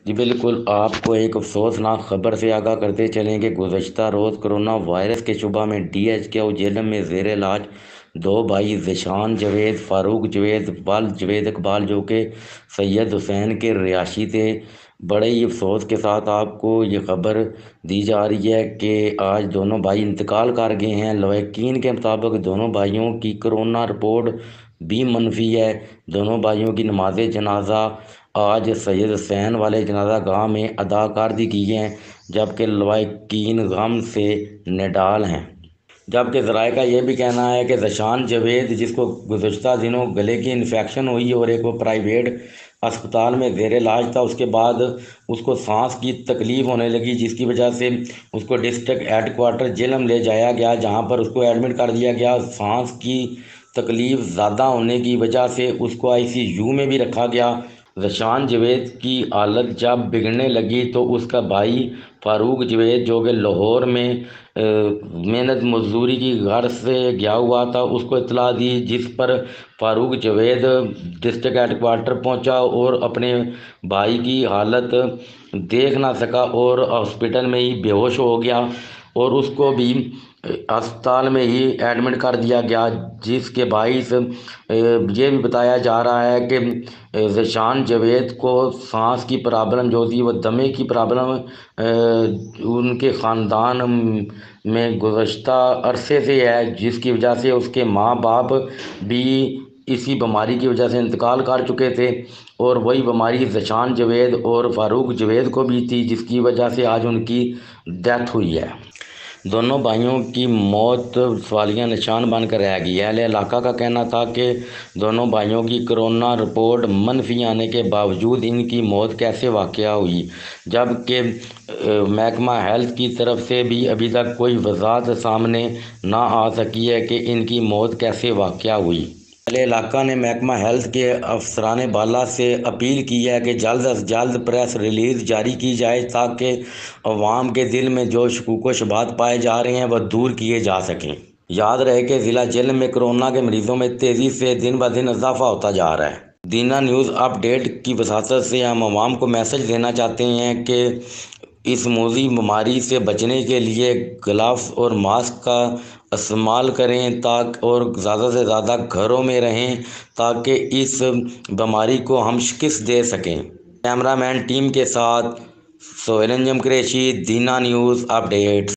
جی بالکل، آپ کو ایک افسوسناک خبر سے آگاہ کرتے چلیں کہ گزشتہ روز کرونا وائرس کے شبہ میں ڈی ایچ کے جیلم میں زیر علاج دو بھائی ذیشان جاوید فاروق جاوید جاوید اقبال جو کہ سید حسین کے رہائشی تھے، بڑے ہی افسوس کے ساتھ آپ کو یہ خبر دی جا رہی ہے کہ آج دونوں بھائی انتقال کر گئے ہیں۔ لواحقین کے مطابق دونوں بھائیوں کی کرونا رپورٹ بھی منفی ہے۔ دونوں بھائیوں کی نماز جنازہ آج سید حسین والے جنازہ گاہ میں ادا کر دی گئی ہیں، جبکہ لواحقین غم سے نڈال ہیں۔ جبکہ ذرائع کا یہ بھی کہنا ہے کہ ذیشان جاوید، جس کو گزشتہ دنوں گلے کی انفیکشن ہوئی اور ایک وہ پرائیویٹ اسپتال میں زیر علاج تھا، اس کے بعد اس کو سانس کی تکلیف ہونے لگی، جس کی وجہ سے اس کو ڈسٹرکٹ ہیڈ کوارٹر جیلم لے جایا گیا، جہاں پر اس کو ایڈمٹ کر دیا گیا۔ سانس کی تکلیف زیادہ ہونے کی وجہ سے اس کو ICU میں بھی رکھا گیا۔ ذیشان جاوید کی حالت جب بگڑنے لگی تو اس کا بھائی فاروق جاوید جو کہ لاہور میں محنت مزدوری کی غرض سے گیا ہوا تھا، اس کو اطلاع دی، جس پر فاروق جاوید ڈسٹرکٹ ہیڈ کوارٹر پہنچا اور اپنے بھائی کی حالت دیکھ نہ سکا اور ہاسپٹل میں ہی بے ہوش ہو گیا اور اس کو بھی اسپتال میں ہی ایڈمٹ کر دیا گیا، جس کے باعث یہ بھی بتایا جا رہا ہے کہ ذیشان جاوید کو سانس کی پرابلم جو تھی، وہ دمے کی پرابلم ان کے خاندان میں گزشتہ عرصے سے ہے، جس کی وجہ سے اس کے ماں باپ بھی اسی بیماری کی وجہ سے انتقال کر چکے تھے، اور وہی بیماری ذیشان جاوید اور فاروق جاوید کو بھی تھی، جس کی وجہ سے آج ان کی ڈیتھ ہوئی ہے۔ دونوں بھائیوں کی موت سوالیہ نشان بن کر رہ گئی ہے۔ اہل علاقہ کا کہنا تھا کہ دونوں بھائیوں کی کرونا رپورٹ منفی آنے کے باوجود ان کی موت کیسے واقع ہوئی، جبکہ محکمہ ہیلتھ کی طرف سے بھی ابھی تک کوئی وضاحت سامنے نہ آ سکی ہے کہ ان کی موت کیسے واقع ہوئی۔ اہل علاقہ نے محکمہ ہیلتھ کے افسران بالا سے اپیل کی ہے کہ جلد از جلد پریس ریلیز جاری کی جائے تاکہ عوام کے دل میں جو شکوک و شبہات پائے جا رہے ہیں وہ دور کیے جا سکیں۔ یاد رہے کہ ضلع جیلم میں کرونا کے مریضوں میں تیزی سے دن بہ دن اضافہ ہوتا جا رہا ہے۔ دینا نیوز اپ ڈیٹ کی وساطت سے ہم عوام کو میسج دینا چاہتے ہیں کہ اس موذی بیماری سے بچنے کے لیے گلفز اور ماسک کا استعمال کریں اور زیادہ سے زیادہ گھروں میں رہیں تاکہ اس بیماری کو ہم شکست دے سکیں۔ کیمرہ مین ٹیم کے ساتھ سہیل انجم قریشی، دینا نیوز اپ ڈیٹ۔